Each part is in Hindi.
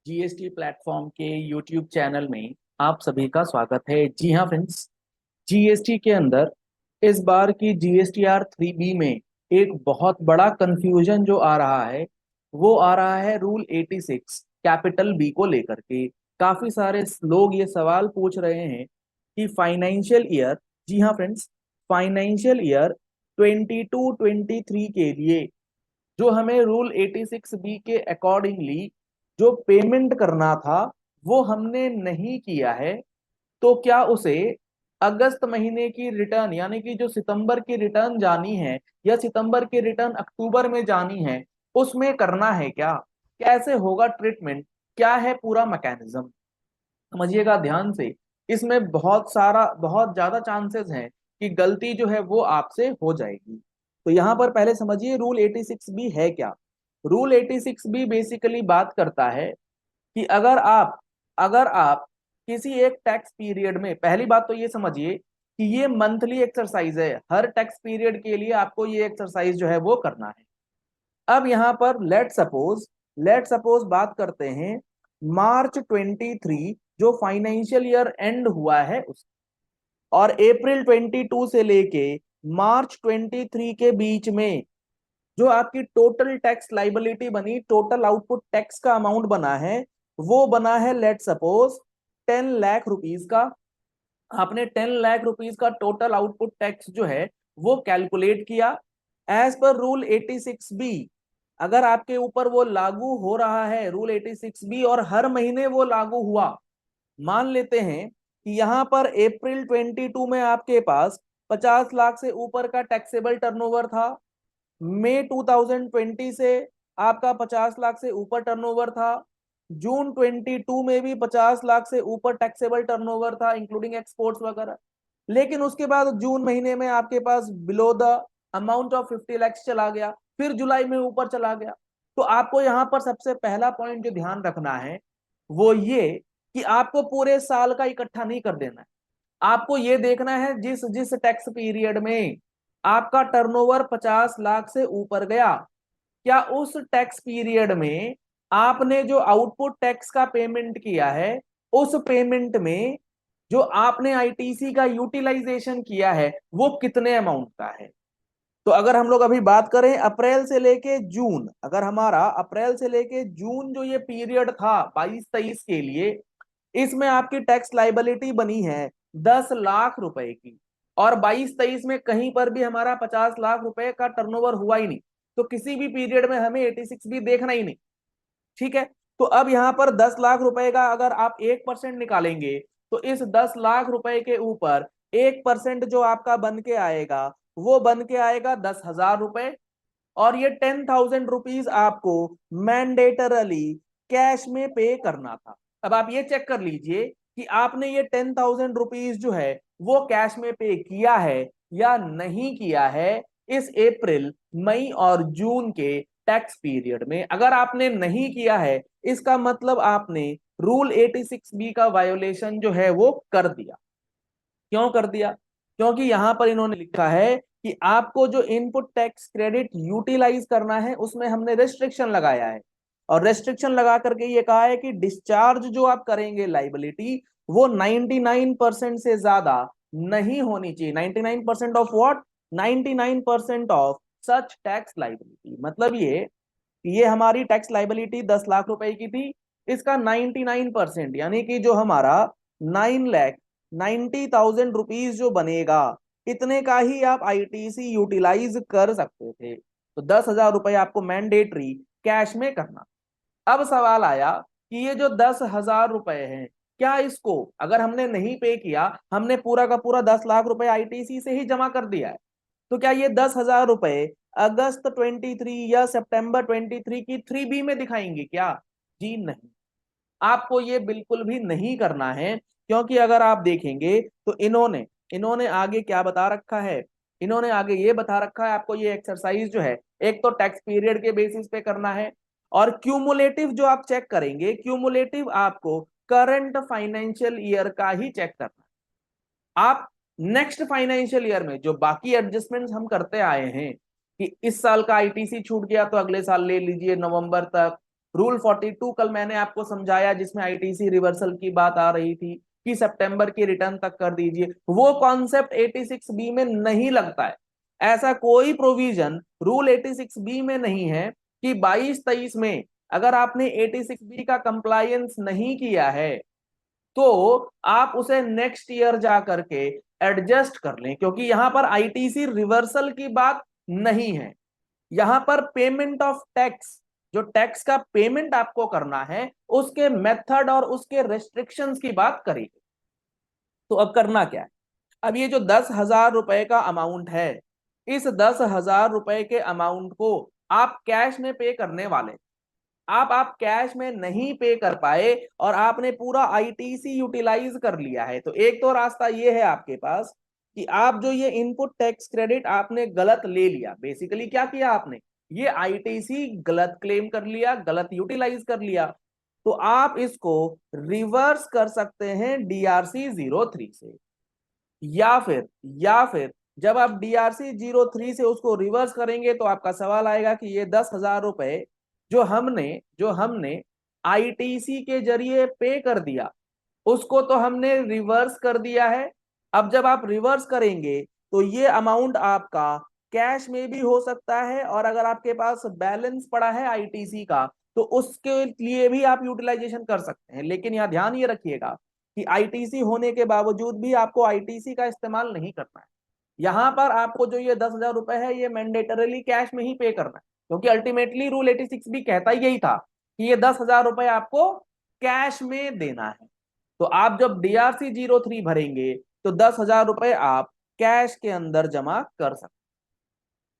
जीएसटी प्लेटफॉर्म के यूट्यूब चैनल में आप सभी का स्वागत है। जी हाँ फ्रेंड्स, जीएसटी के अंदर इस बार की जीएसटीआर 3B में एक बहुत बड़ा कंफ्यूजन जो आ रहा है वो आ रहा है रूल 86 कैपिटल बी को लेकर के। काफी सारे लोग ये सवाल पूछ रहे हैं कि फाइनेंशियल ईयर, जी हाँ फ्रेंड्स, फाइनेंशियल ईयर 22-23 के लिए जो हमें रूल 86B के अकॉर्डिंगली जो पेमेंट करना था वो हमने नहीं किया है, तो क्या उसे अगस्त महीने की रिटर्न यानी कि जो सितंबर की रिटर्न जानी है या सितंबर की रिटर्न अक्टूबर में जानी है उसमें करना है क्या? कैसे होगा ट्रीटमेंट? क्या है पूरा मैकेनिज्म? समझिएगा ध्यान से। इसमें बहुत ज्यादा चांसेस हैं कि गलती जो है वो आपसे हो जाएगी। तो यहाँ पर पहले समझिए रूल 86B है क्या। रूल 86B बेसिकली बात करता है कि अगर आप किसी एक टैक्स पीरियड में, पहली बात तो ये समझिए कि ये मंथली एक्सरसाइज है, हर टैक्स पीरियड के लिए आपको ये एक्सरसाइज जो है वो करना है। अब यहाँ पर लेट सपोज बात करते हैं मार्च 23 जो फाइनेंशियल ईयर एंड हुआ है उस, और अप्रैल 22 से लेके मार्च 23 के बीच में जो आपकी टोटल टैक्स लाइबिलिटी बनी, टोटल आउटपुट टैक्स का अमाउंट बना है, वो बना है लेट सपोज 10 लाख रुपीज का। आपने 10 लाख रुपीज का टोटल आउटपुट टैक्स जो है वो कैलकुलेट किया एज पर रूल 86B। अगर आपके ऊपर वो लागू हो रहा है रूल 86B और हर महीने वो लागू हुआ, मान लेते हैं कि यहां पर अप्रैल 22 में आपके पास 50 लाख से ऊपर का टैक्सेबल टर्नओवर था, मई 2020 से आपका 50 लाख से ऊपर टर्नओवर था, जून 22 में भी 50 लाख से ऊपर टैक्सेबल टर्नओवर था इंक्लूडिंग एक्सपोर्ट्स वगैरह। लेकिन उसके बाद जून महीने में आपके पास below the amount of 50 lakh चला गया, फिर जुलाई में ऊपर चला गया। तो आपको यहाँ पर सबसे पहला पॉइंट जो ध्यान रखना है वो ये कि आपको पूरे साल का इकट्ठा नहीं कर देना है। आपको ये देखना है जिस जिस टैक्स पीरियड में आपका टर्नओवर 50 लाख से ऊपर गया, क्या उस टैक्स पीरियड में आपने जो आउटपुट टैक्स का पेमेंट किया है उस पेमेंट में जो आपने आईटीसी का यूटिलाइजेशन किया है वो कितने अमाउंट का है। तो अगर हम लोग अभी बात करें अप्रैल से लेके जून, अगर हमारा अप्रैल से लेके जून जो ये पीरियड था 22-23 के लिए, इसमें आपकी टैक्स लाइबिलिटी बनी है 10 लाख रुपए की, और 22-23 में कहीं पर भी हमारा 50 लाख रुपए का टर्नओवर हुआ ही नहीं, तो किसी भी पीरियड में हमें 86 भी देखना ही नहीं। ठीक है। तो अब यहाँ पर 10 लाख रुपए का अगर आप 1% निकालेंगे तो इस 10 लाख रुपए के ऊपर 1% जो आपका बन के आएगा वो बन के आएगा 10,000 रुपए, और ये 10,000 रुपीज आपको मैंडेटरली कैश में पे करना था। अब आप ये चेक कर लीजिए कि आपने ये 10,000 रुपीज जो है वो कैश में पे किया है या नहीं किया है इस अप्रैल, मई और जून के टैक्स पीरियड में। अगर आपने नहीं किया है इसका मतलब आपने रूल 86B का वायोलेशन जो है वो कर दिया। क्यों कर दिया? क्योंकि यहां पर इन्होंने लिखा है कि आपको जो इनपुट टैक्स क्रेडिट यूटिलाइज करना है उसमें हमने रेस्ट्रिक्शन लगाया है, और रेस्ट्रिक्शन लगा करके ये कहा है कि डिस्चार्ज जो आप करेंगे लाइबिलिटी वो 99% से ज्यादा नहीं होनी चाहिए। 99% of what? 99% of such tax liability. मतलब ये हमारी टैक्स लाइबिलिटी 10 लाख रुपए की थी, इसका 99% यानी कि जो हमारा 9,90,000 रुपीज जो बनेगा इतने का ही आप आईटीसी यूटिलाइज कर सकते थे। तो 10,000 रुपए आपको मैंडेटरी कैश में करना। अब सवाल आया कि ये जो 10,000 रुपए हैं, क्या इसको अगर हमने नहीं पे किया, हमने पूरा का पूरा 10 लाख रुपए आईटीसी से ही जमा कर दिया है, तो क्या ये 10,000 रुपए अगस्त 23 या सितंबर 23 की 3B में दिखाएंगे क्या? जी नहीं, आपको ये बिल्कुल भी नहीं करना है। क्योंकि अगर आप देखेंगे तो इन्होंने इन्होंने आगे क्या बता रखा है, इन्होंने आगे ये बता रखा है आपको ये एक्सरसाइज जो है एक तो टैक्स पीरियड के बेसिस पे करना है, और क्यूमुलेटिव जो आप चेक करेंगे, क्यूमुलेटिव आपको करंट फाइनेंशियल ईयर का ही चेक करना है। आप नेक्स्ट फाइनेंशियल ईयर में जो बाकी एडजस्टमेंट्स हम करते आए हैं कि इस साल का आईटीसी छूट गया तो अगले साल ले लीजिए नवंबर तक, रूल 42 कल मैंने आपको समझाया जिसमें आईटीसी रिवर्सल की बात आ रही थी कि सितंबर की रिटर्न तक कर दीजिए, वो कॉन्सेप्ट 86 बी में नहीं लगता है। ऐसा कोई प्रोविजन रूल 86 बी में नहीं है कि 22-23 में अगर आपने 86 बी का कंप्लायंस नहीं किया है तो आप उसे नेक्स्ट ईयर जा करके एडजस्ट कर लें, क्योंकि यहां पर आईटीसी रिवर्सल की बात नहीं है। यहां पर पेमेंट ऑफ टैक्स, जो टैक्स का पेमेंट आपको करना है उसके मेथड और उसके रेस्ट्रिक्शंस की बात करेगी। तो अब करना क्या है, अब ये जो 10,000 रुपए का अमाउंट है, इस 10,000 रुपए के अमाउंट को आप कैश में पे करने वाले। आप कैश में नहीं पे कर पाए और आपने पूरा आईटीसी यूटिलाइज कर लिया है, तो एक तो रास्ता ये है आपके पास कि आप जो ये इनपुट टैक्स क्रेडिट आपने गलत ले लिया, बेसिकली क्या किया आपने, ये आईटीसी गलत क्लेम कर लिया, गलत यूटिलाइज कर लिया, तो आप इसको रिवर्स कर सकते हैं DRC-03 से। या फिर जब आप DRC-03 से उसको रिवर्स करेंगे तो आपका सवाल आएगा कि ये 10,000 रुपए जो हमने आईटीसी के जरिए पे कर दिया उसको तो हमने रिवर्स कर दिया है। अब जब आप रिवर्स करेंगे तो ये अमाउंट आपका कैश में भी हो सकता है, और अगर आपके पास बैलेंस पड़ा है आईटीसी का तो उसके लिए भी आप यूटिलाइजेशन कर सकते हैं। लेकिन यहाँ ध्यान ये रखिएगा कि आईटीसी होने के बावजूद भी आपको आईटीसी का इस्तेमाल नहीं करना है। यहां पर आपको जो ये 10,000 रुपए है ये मैंडेटरली कैश में ही पे करना है, क्योंकि अल्टीमेटली रूल 86 भी कहता यही था कि ये 10,000 रुपए आपको कैश में देना है। तो आप जब DRC-03 भरेंगे तो 10,000 रुपए आप कैश के अंदर जमा कर सकते,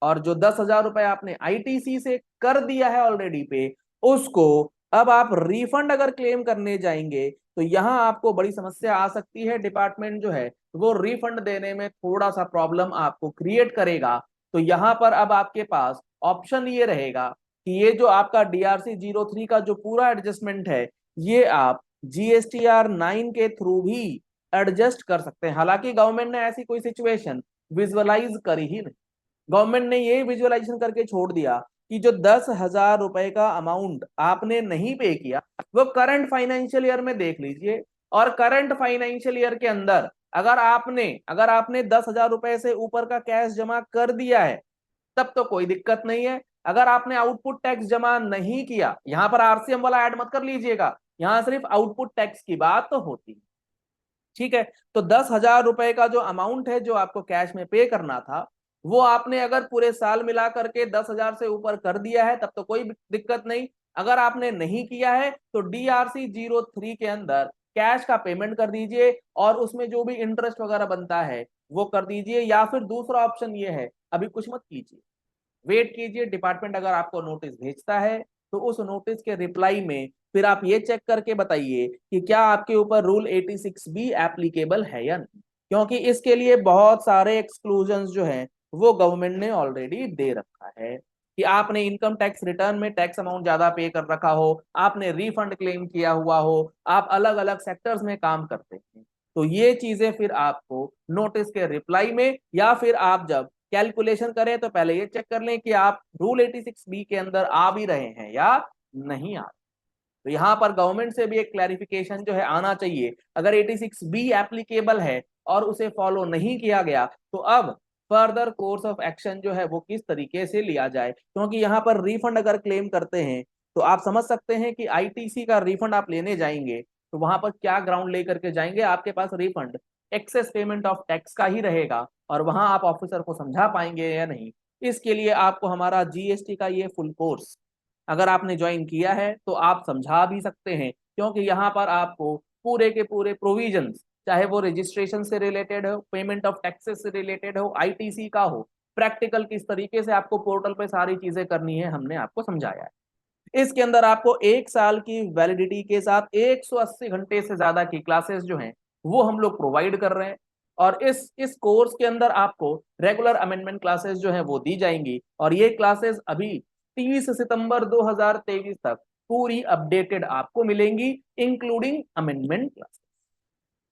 और जो 10,000 रुपए आपने आईटीसी से कर दिया है ऑलरेडी पे, उसको अब आप रिफंड अगर क्लेम करने जाएंगे तो यहां आपको बड़ी समस्या आ सकती है। डिपार्टमेंट जो है वो रिफंड देने में थोड़ा सा प्रॉब्लम आपको क्रिएट करेगा। तो यहां पर अब आपके पास ऑप्शन ये रहेगा कि ये जो आपका DRC-03 का जो पूरा एडजस्टमेंट है ये आप GSTR-9 के थ्रू भी एडजस्ट कर सकते हैं। हालांकि गवर्नमेंट ने ऐसी कोई सिचुएशन विजुअलाइज करी ही नहीं, गवर्नमेंट ने ये विजुअलाइजेशन करके छोड़ दिया कि जो 10,000 रुपए का अमाउंट आपने नहीं पे किया वो करंट फाइनेंशियल ईयर में देख लीजिए, और करंट फाइनेंशियल ईयर के अंदर अगर आपने 10,000 रुपए से ऊपर का कैश जमा कर दिया है तब तो कोई दिक्कत नहीं है। अगर आपने आउटपुट टैक्स जमा नहीं किया, यहां पर आरसीएम वाला ऐड मत कर लीजिएगा, यहां सिर्फ आउटपुट टैक्स की बात तो होती है। ठीक है, तो 10,000 रुपए का जो अमाउंट है जो आपको कैश में पे करना था वो आपने अगर पूरे साल मिला करके 10,000 से ऊपर कर दिया है तब तो कोई दिक्कत नहीं। अगर आपने नहीं किया है तो DRC-03 के अंदर कैश का पेमेंट कर दीजिए और उसमें जो भी इंटरेस्ट वगैरह बनता है वो कर दीजिए। या फिर दूसरा ऑप्शन ये है, अभी कुछ मत कीजिए, वेट कीजिए, डिपार्टमेंट अगर आपको नोटिस भेजता है तो उस नोटिस के रिप्लाई में फिर आप ये चेक करके बताइए कि क्या आपके ऊपर रूल 86 बी एप्लीकेबल है या नहीं, क्योंकि इसके लिए बहुत सारे एक्सक्लूजन जो हैं वो गवर्नमेंट ने ऑलरेडी दे रखा है कि आपने इनकम टैक्स रिटर्न में टैक्स अमाउंट ज्यादा पे कर रखा हो, आपने रिफंड क्लेम किया हुआ हो, आप अलग अलग सेक्टर्स में काम करते हैं, तो ये चीजें फिर आपको नोटिस के रिप्लाई में या फिर आप जब कैलकुलेशन करें तो पहले ये चेक कर लें कि आप रूल 86 बी के अंदर आ भी रहे हैं या नहीं आ। तो यहां पर गवर्नमेंट से भी एक क्लैरिफिकेशन जो है आना चाहिए। अगर 86 बी एप्लीकेबल है और उसे फॉलो नहीं किया गया तो अब फर्दर कोर्स ऑफ एक्शन जो है वो किस तरीके से लिया जाए, क्योंकि यहाँ पर रिफंड अगर क्लेम करते हैं तो आप समझ सकते हैं कि आईटीसी का रिफंड आप लेने जाएंगे तो वहां पर क्या ग्राउंड लेकर के जाएंगे, आपके पास refund excess payment of tax का ही रहेगा, और वहां आप ऑफिसर को समझा पाएंगे या नहीं। इसके लिए आपको हमारा जीएसटी का ये फुल कोर्स अगर आपने ज्वाइन किया है तो आप समझा भी सकते हैं, क्योंकि यहाँ पर आपको पूरे के पूरे प्रोविजंस, चाहे वो रजिस्ट्रेशन से रिलेटेड हो, पेमेंट ऑफ टैक्सेस से रिलेटेड हो, आईटीसी का हो, प्रैक्टिकल किस तरीके से आपको पोर्टल पे सारी चीजें करनी है हमने आपको समझाया है। इसके अंदर आपको 1 साल की वैलिडिटी के साथ 180 घंटे से ज्यादा की क्लासेस जो हैं वो हम लोग प्रोवाइड कर रहे हैं, और इस कोर्स के अंदर आपको रेगुलर अमेंडमेंट क्लासेस जो हैं वो दी जाएंगी, और ये क्लासेस अभी 30 सितंबर 2023 तक पूरी अपडेटेड आपको मिलेंगी, इंक्लूडिंग अमेंडमेंट क्लासेस।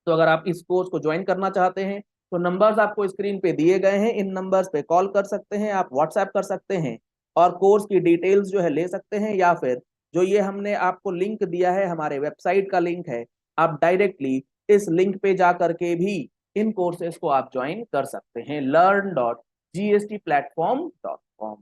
तो अगर आप इस कोर्स को ज्वाइन करना चाहते हैं तो नंबर्स आपको स्क्रीन पे दिए गए हैं, इन नंबर्स पे कॉल कर सकते हैं, आप व्हाट्सएप कर सकते हैं और कोर्स की डिटेल्स जो है ले सकते हैं, या फिर जो ये हमने आपको लिंक दिया है, हमारे वेबसाइट का लिंक है, आप डायरेक्टली इस लिंक पे जा करके भी इन कोर्सेज को आप ज्वाइन कर सकते हैं, learn.gstplatform.com।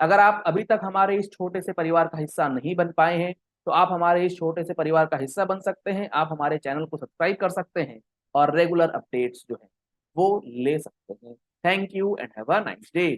अगर आप अभी तक हमारे इस छोटे से परिवार का हिस्सा नहीं बन पाए हैं, तो आप हमारे इस छोटे से परिवार का हिस्सा बन सकते हैं। आप हमारे चैनल को सब्सक्राइब कर सकते हैं और रेगुलर अपडेट्स जो है वो ले सकते हैं। Thank you and have a nice day.